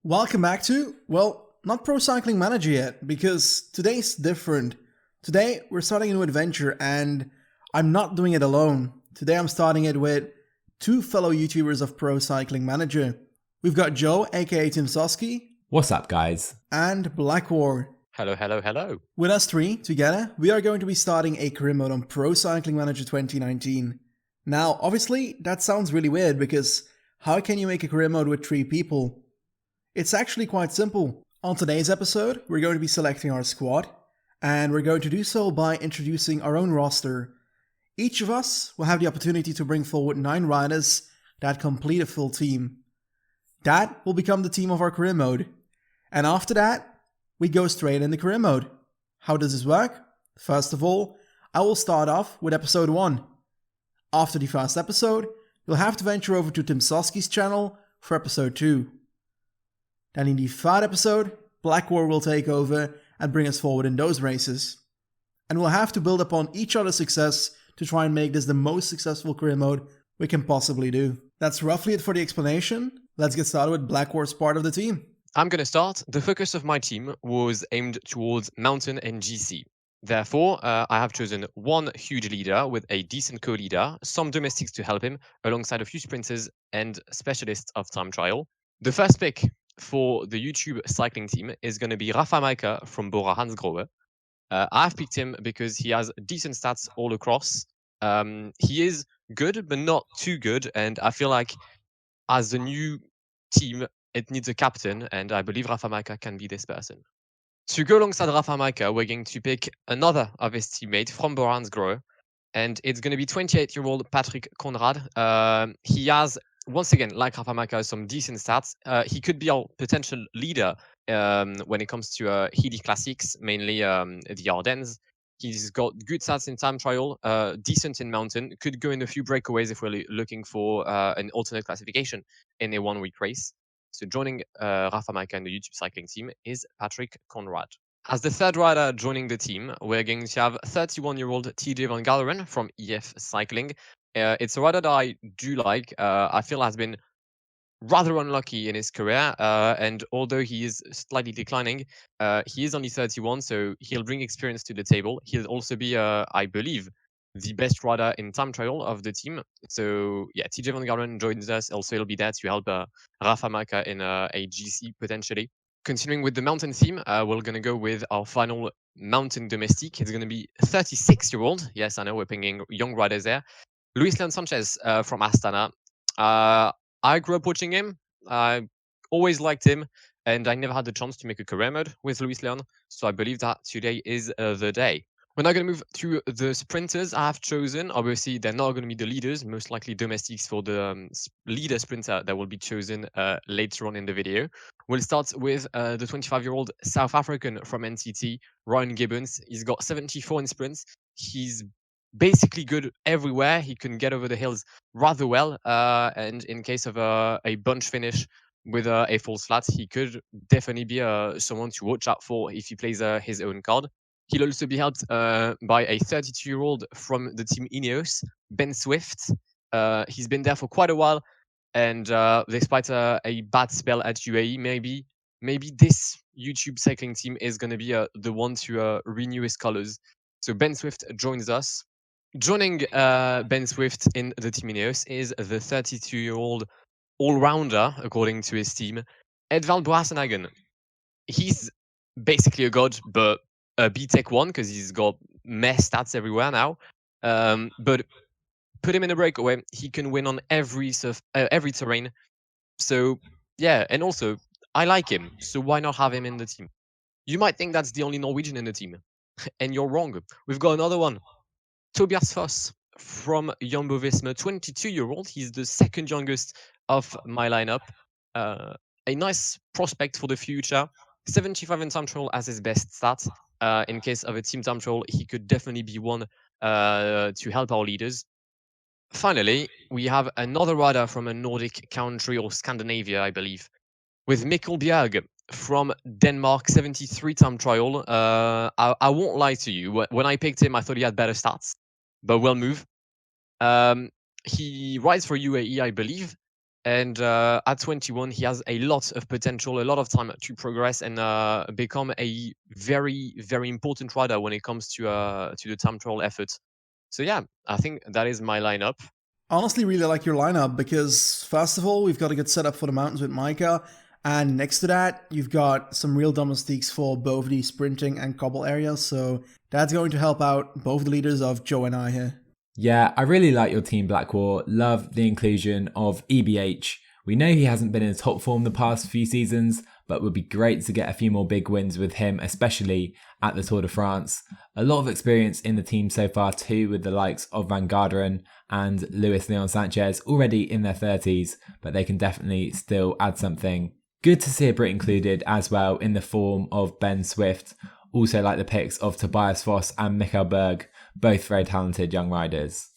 Welcome back to, well, not Pro Cycling Manager yet, because today's different. Today, we're starting a new adventure, and I'm not doing it alone. Today, I'm starting it with two fellow YouTubers of Pro Cycling Manager. We've got Joe, aka Timmsoski. What's up, guys? And Blackwar. Hello, hello, hello. With us three, together, we are going to be starting a career mode on Pro Cycling Manager 2019. Now, obviously, that sounds really weird, because how can you make a career mode with three people? It's actually quite simple. On today's episode, we're going to be selecting our squad, and we're going to do so by introducing our own roster. Each of us will have the opportunity to bring forward 9 riders that complete a full team. That will become the team of our career mode. And after that, we go straight into career mode. How does this work? First of all, I will start off with episode 1. After the first episode, you'll have to venture over to Timmsoski's channel for episode 2. Then in the third episode, Blackwar will take over and bring us forward in those races. And we'll have to build upon each other's success to try and make this the most successful career mode we can possibly do. That's roughly it for the explanation. Let's get started with Blackwar's part of the team. I'm going to start. The focus of my team was aimed towards Mountain and GC. Therefore, I have chosen one huge leader with a decent co-leader, some domestics to help him, alongside a few sprinters and specialists of time trial. The first pick for the YouTube cycling team is going to be Rafa Mikkel from Bora Hansgrohe. I've picked him because he has decent stats all across. He is good, but not too good. And I feel like as a new team, it needs a captain. And I believe Rafa Mikkel can be this person. To go alongside Rafa Mikkel, we're going to pick another of his teammates from Bora Hansgrohe. And it's going to be 28-year-old Patrick Conrad. He has, once again, like Rafa Mikkel, some decent stats. He could be our potential leader when it comes to Healy Classics, mainly the Ardennes. He's got good stats in time trial, decent in mountain, could go in a few breakaways if we're looking for an alternate classification in a one-week race. So joining Rafa Mikkel and the YouTube cycling team is Patrick Conrad. As the third rider joining the team, we're going to have 31-year-old TJ van Galderen from EF Cycling. It's a rider that I do like. I feel has been rather unlucky in his career, and although he is slightly declining, he is only 31, so he'll bring experience to the table. He'll also be, I believe, the best rider in time trial of the team. So yeah, TJ van Galderen joins us. Also, he'll be there to help Rafa Mikkel in a GC potentially. Continuing with the mountain theme, we're going to go with our final mountain domestique. It's going to be 36-year-old. Yes, I know we're picking young riders there. Luis Leon Sanchez from Astana. I grew up watching him. I always liked him, and I never had the chance to make a career mode with Luis Leon. So I believe that today is the day. We're now going to move to the sprinters I have chosen. Obviously, they're not going to be the leaders, most likely domestics for the leader sprinter that will be chosen later on in the video. We'll start with the 25-year-old South African from NTT, Ryan Gibbons. He's got 74 in sprints. He's basically good everywhere. He can get over the hills rather well. And in case of a bunch finish with a false flat, he could definitely be someone to watch out for if he plays his own card. He'll also be helped by a 32-year-old from the team Ineos, Ben Zwift. He's been there for quite a while, and despite a bad spell at UAE, maybe this YouTube cycling team is going to be the one to renew his colors. So Ben Zwift joins us. Joining Ben Zwift in the team Ineos is the 32-year-old all-rounder, according to his team, Edvald Boassenhagen. He's basically a god, but a B-Tech 1 because he's got mess stats everywhere now. But put him in a breakaway, he can win on every terrain. So yeah, and also I like him, so why not have him in the team? You might think that's the only Norwegian in the team, and you're wrong. We've got another one, Tobias Foss from Jumbo Visma, 22-year-old. He's the second youngest of my lineup. A nice prospect for the future. 75 in time trial as his best stat. In case of a team time trial, he could definitely be one to help our leaders. Finally, we have another rider from a Nordic country or Scandinavia, I believe, with Mikkel Diarga from Denmark, 73 time trial. I won't lie to you. When I picked him, I thought he had better stats, but we'll move. He rides for UAE, I believe, And at 21, he has a lot of potential, a lot of time to progress and become a very, very important rider when it comes to the time trial effort. So yeah, I think that is my lineup. Honestly, really like your lineup because, first of all, we've got a good setup for the mountains with Micah, and next to that, you've got some real domestiques for both the sprinting and cobble areas, so that's going to help out both the leaders of Joe and I here. Yeah, I really like your team, Blackwar. Love the inclusion of EBH. We know he hasn't been in top form the past few seasons, but would be great to get a few more big wins with him, especially at the Tour de France. A lot of experience in the team so far too, with the likes of Van Garderen and Luis Leon Sanchez already in their 30s, but they can definitely still add something. Good to see a Brit included as well in the form of Ben Zwift. Also like the picks of Tobias Foss and Mikkel Diarga, both very talented young riders.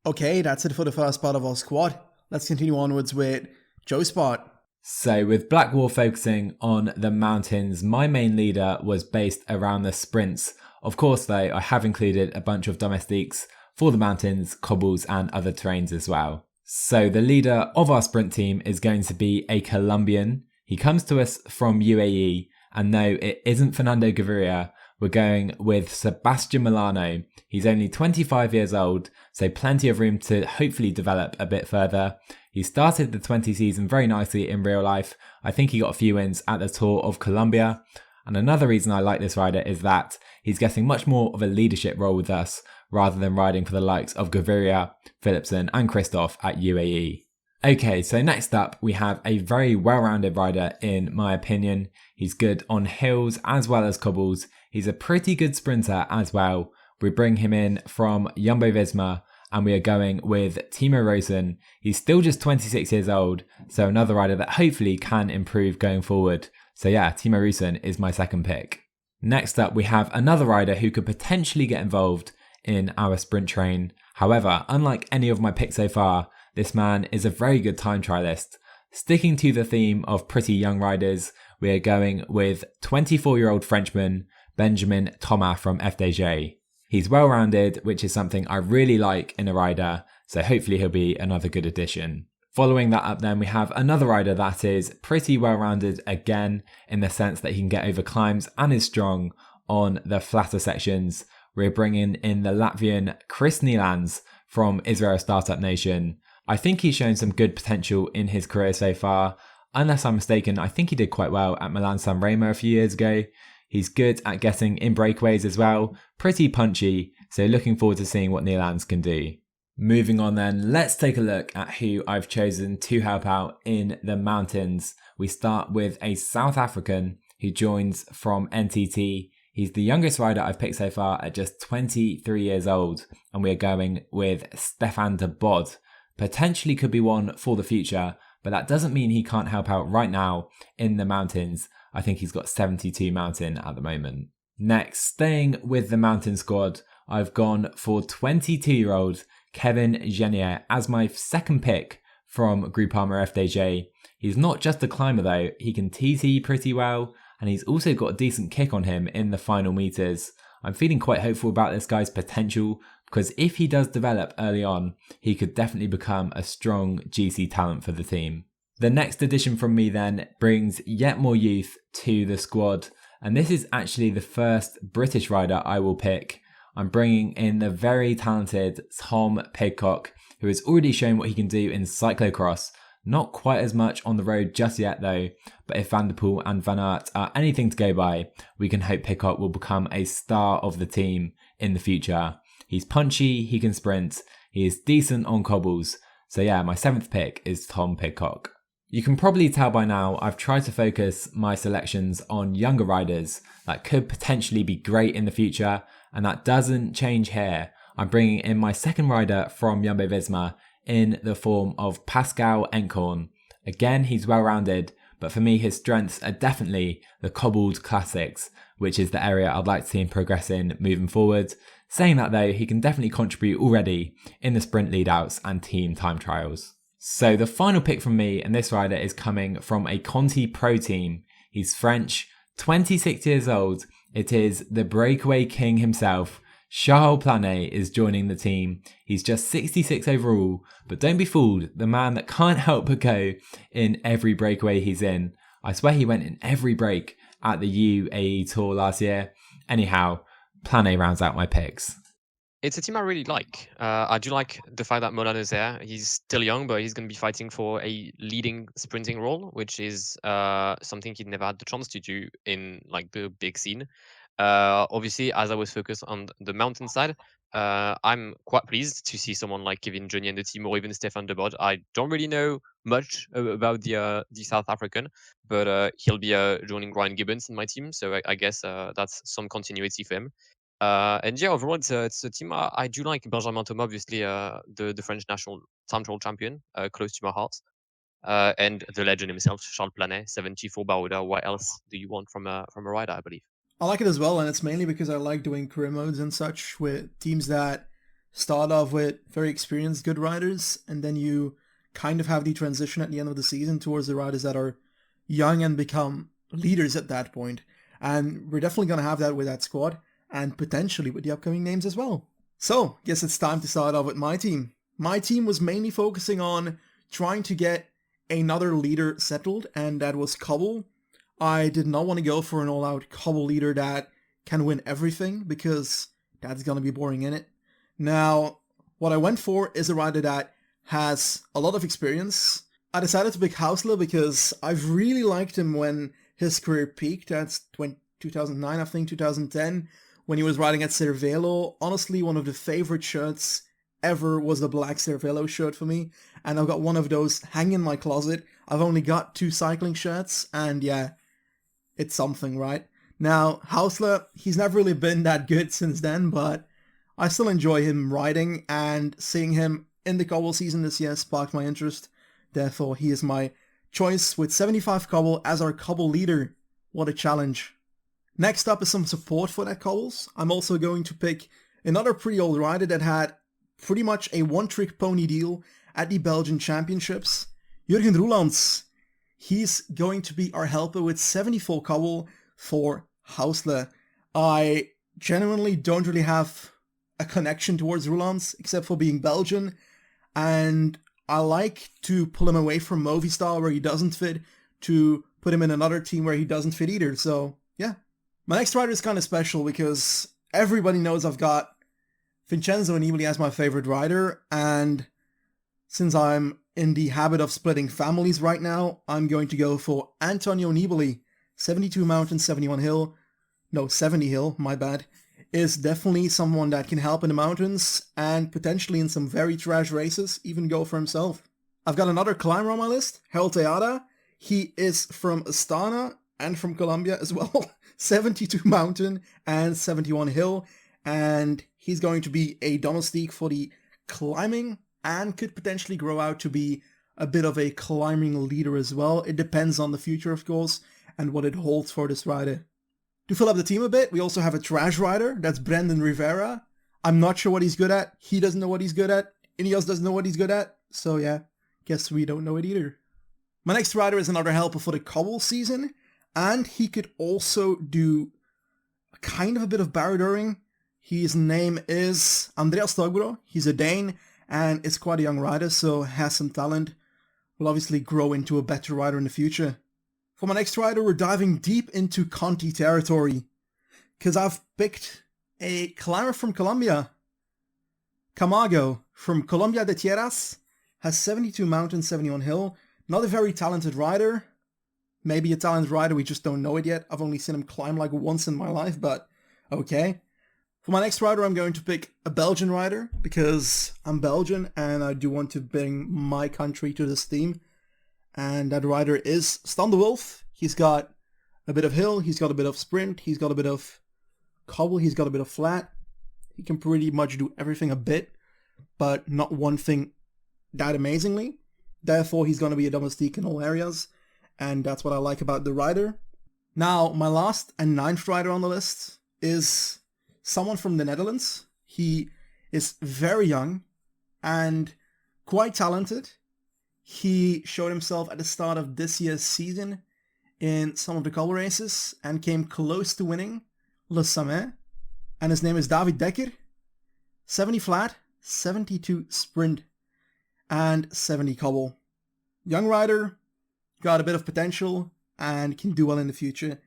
Okay, that's it for the first part of our squad. Let's continue onwards with Joe's spot. So with Blackwar focusing on the mountains, my main leader was based around the sprints. Of course though, I have included a bunch of domestiques for the mountains, cobbles and other terrains as well. So the leader of our sprint team is going to be a Colombian. He comes to us from UAE, and no, it isn't Fernando Gaviria. We're going with Sebastian Milano. He's only 25 years old, so plenty of room to hopefully develop a bit further. He started the 20 season very nicely in real life. I think he got a few wins at the Tour of Colombia. And another reason I like this rider is that he's getting much more of a leadership role with us, rather than riding for the likes of Gaviria, Philipsen and Christoph at UAE. Okay, so next up we have a very well-rounded rider in my opinion. He's good on hills as well as cobbles. He's a pretty good sprinter as well. We bring him in from Jumbo-Visma and we are going with Timo Rosen. He's still just 26 years old, so another rider that hopefully can improve going forward. So yeah, Timo Rosen is my second pick. Next up we have another rider who could potentially get involved in our sprint train. However, unlike any of my picks so far, this man is a very good time trialist. Sticking to the theme of pretty young riders, we are going with 24-year-old Frenchman Benjamin Thomas from FDJ. He's well-rounded, which is something I really like in a rider, so hopefully he'll be another good addition. Following that up then, we have another rider that is pretty well-rounded again, in the sense that he can get over climbs and is strong on the flatter sections. We're bringing in the Latvian Chris Nielands from Israel Startup Nation. I think he's shown some good potential in his career so far. Unless I'm mistaken, I think he did quite well at Milan-San Remo a few years ago. He's good at getting in breakaways as well, pretty punchy, so looking forward to seeing what Nielands can do. Moving on then, let's take a look at who I've chosen to help out in the mountains. We start with a South African who joins from NTT. He's the youngest rider I've picked so far at just 23 years old, and we are going with Stefan de Bod. Potentially could be one for the future, but that doesn't mean he can't help out right now in the mountains. I think he's got 72 mountain at the moment. Next, staying with the mountain squad, I've gone for 22-year-old Kevin Genier as my second pick from Groupama FDJ. He's not just a climber though, he can TT pretty well, and he's also got a decent kick on him in the final meters. I'm feeling quite hopeful about this guy's potential, because if he does develop early on, he could definitely become a strong GC talent for the team. The next addition from me then brings yet more youth to the squad, and this is actually the first British rider I will pick. I'm bringing in the very talented Tom Pitcock, who has already shown what he can do in cyclocross. Not quite as much on the road just yet though, but if Van der Poel and Van Aert are anything to go by, we can hope Pitcock will become a star of the team in the future. He's punchy, he can sprint, he is decent on cobbles. So yeah, my seventh pick is Tom Pitcock. You can probably tell by now I've tried to focus my selections on younger riders that could potentially be great in the future, and that doesn't change here. I'm bringing in my second rider from Jumbo-Visma in the form of Pascal Enkhorn. Again, he's well-rounded, but for me his strengths are definitely the cobbled classics, which is the area I'd like to see him progress in moving forward. Saying that though, he can definitely contribute already in the sprint leadouts and team time trials. So the final pick from me, and this rider is coming from a Conti Pro team. He's French, 26 years old. It is the breakaway king himself, Charles Planet is joining the team. He's just 66 overall, but don't be fooled, the man that can't help but go in every breakaway he's in. I swear he went in every break at the UAE Tour last year. Anyhow, Planet rounds out my picks. It's a team I really like. I do like the fact that Molan is there. He's still young, but he's going to be fighting for a leading sprinting role, which is something he'd never had the chance to do in like the big scene. Obviously, as I was focused on the mountain side, I'm quite pleased to see someone like Kevin Johnny and the team, or even Stefan de Bod. I don't really know much about the South African, but he'll be joining Ryan Gibbons in my team, so I guess that's some continuity for him. And yeah, overall, it's a team I do like. Benjamin Thomas, obviously, the French national time trial champion, close to my heart. And the legend himself, Charles Planet, 74 Baroda. What else do you want from a rider, I believe? I like it as well, and it's mainly because I like doing career modes and such with teams that start off with very experienced good riders, and then you kind of have the transition at the end of the season towards the riders that are young and become leaders at that point. And we're definitely going to have that with that squad, and potentially with the upcoming names as well. So, guess it's time to start off with my team. My team was mainly focusing on trying to get another leader settled, and that was Cobble. I did not want to go for an all-out Cobble leader that can win everything, because that's going to be boring in it. Now, what I went for is a rider that has a lot of experience. I decided to pick Hausler because I've really liked him when his career peaked. That's 2009, I think, 2010, when he was riding at Cervelo. Honestly, one of the favorite shirts ever was the black Cervelo shirt for me, and I've got one of those hanging in my closet. I've only got 2 cycling shirts, and yeah, it's something, right? Now, Hausler, he's never really been that good since then, but I still enjoy him riding, and seeing him in the Cobble season this year sparked my interest. Therefore, he is my choice with 75 Cobble as our Cobble leader. What a challenge. Next up is some support for that Cobbles. I'm also going to pick another pretty old rider that had pretty much a one-trick pony deal at the Belgian Championships. Jurgen Roelands. He's going to be our helper with 74 Cobble for Hausler. I genuinely don't really have a connection towards Roelands, except for being Belgian, and I like to pull him away from Movistar where he doesn't fit, to put him in another team where he doesn't fit either, so yeah. My next rider is kind of special because everybody knows I've got Vincenzo Nibali as my favorite rider, and since I'm in the habit of splitting families right now, I'm going to go for Antonio Nibali. 72 mountain, 71 hill. No, 70 hill, my bad. Is definitely someone that can help in the mountains and potentially in some very trash races even go for himself. I've got another climber on my list, Harold Tejada. He is from Astana and from Colombia as well. 72 mountain and 71 hill. And he's going to be a domestique for the climbing and could potentially grow out to be a bit of a climbing leader as well. It depends on the future, of course, and what it holds for this rider. To fill up the team a bit, we also have a trash rider. That's Brendon Rivera. I'm not sure what he's good at. He doesn't know what he's good at. Ineos doesn't know what he's good at. So yeah, guess we don't know it either. My next rider is another helper for the Cobble season, and he could also do kind of a bit of barriering. His name is Andreas Stogbro. He's a Dane and is quite a young rider, so has some talent. Will obviously grow into a better rider in the future. For my next rider, we're diving deep into Conti territory, because I've picked a climber from Colombia. Camargo from Colombia de Tierras has 72 mountain, 71 hill. Not a very talented rider. Maybe a talented rider, we just don't know it yet. I've only seen him climb like once in my life, but okay. For my next rider, I'm going to pick a Belgian rider, because I'm Belgian and I do want to bring my country to this team. And that rider is Stan de Wolf. He's got a bit of hill, he's got a bit of sprint, he's got a bit of cobble, he's got a bit of flat. He can pretty much do everything a bit, but not one thing that amazingly. Therefore, he's going to be a domestique in all areas, and that's what I like about the rider. Now, my last and ninth rider on the list is someone from the Netherlands. He is very young and quite talented. He showed himself at the start of this year's season in some of the cobble races and came close to winning Le Sommet. and his name is David Dekker. 70 flat, 72 sprint, and 70 cobble. Young rider, got a bit of potential, and can do well in the future.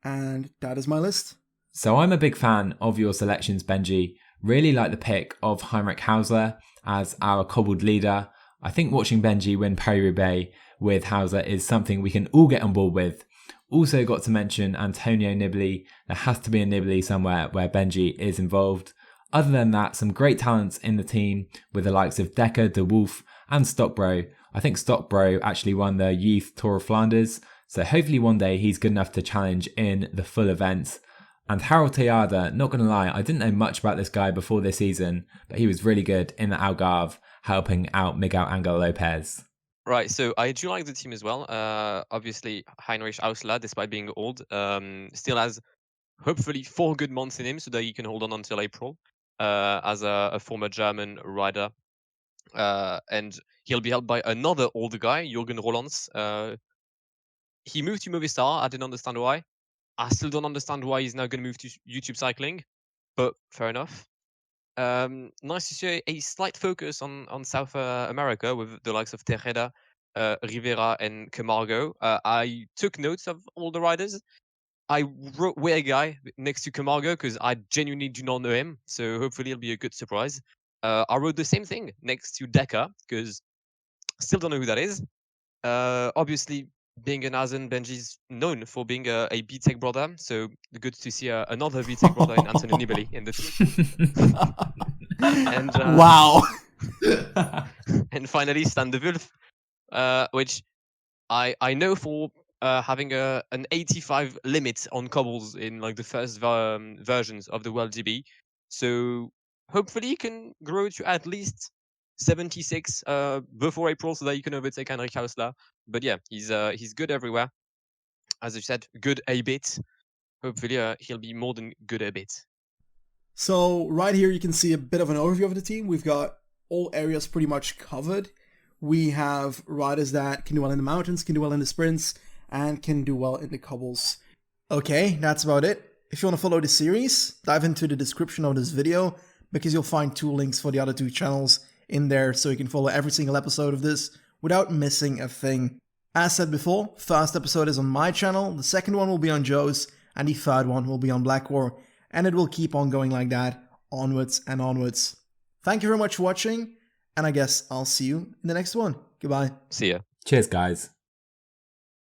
And that is my list. So I'm a big fan of your selections, Benji. Really like the pick of Heinrich Hausler as our cobbled leader. I think watching Benji win Paris-Roubaix with Hausler is something we can all get on board with. Also got to mention Antonio Nibali. There has to be a Nibali somewhere where Benji is involved. Other than that, some great talents in the team with the likes of Dekker, De Wolf and Stockbro. I think Stockbro actually won the Youth Tour of Flanders, so hopefully one day he's good enough to challenge in the full event. And Harold Tejada, not going to lie, I didn't know much about this guy before this season, but he was really good in the Algarve, helping out Miguel Angel Lopez. Right, so I do like the team as well. Obviously, Heinrich Hausler, despite being old, still has hopefully 4 good months in him so that he can hold on until April as a former German rider. And he'll be helped by another older guy, Jürgen Rolands. He moved to Movistar. I didn't understand why. I still don't understand why he's now going to move to YouTube cycling, but fair enough. Nice to see a slight focus on South America with the likes of Tejeda, Rivera, and Camargo. I took notes of all the riders. I wrote where guy next to Camargo because I genuinely do not know him, so hopefully it'll be a good surprise. I wrote the same thing next to Dekker because still don't know who that is. Obviously, being an Azen, Benji's known for being a BTEC brother, so good to see another BTEC brother in Antonio Nibali in the team. And, Wow. And finally, Stan de Wulf, which I know for having an 85 limit on cobbles in like the first versions of the World GB. So hopefully you can grow to at least 76 before April so that you can overtake Heinrich Hausler. But yeah, he's good everywhere. As I said, good a bit. Hopefully he'll be more than good a bit. So right here you can see a bit of an overview of the team. We've got all areas pretty much covered. We have riders that can do well in the mountains, can do well in the sprints, and can do well in the cobbles. Okay, that's about it. If you want to follow the series, dive into the description of this video because you'll find 2 links for the other 2 channels in there so you can follow every single episode of this without missing a thing. As said before, first episode is on my channel, the second one will be on Joe's, and the third one will be on Blackwar, and it will keep on going like that, onwards and onwards. Thank you very much for watching, and I guess I'll see you in the next one. Goodbye. See ya. Cheers, guys.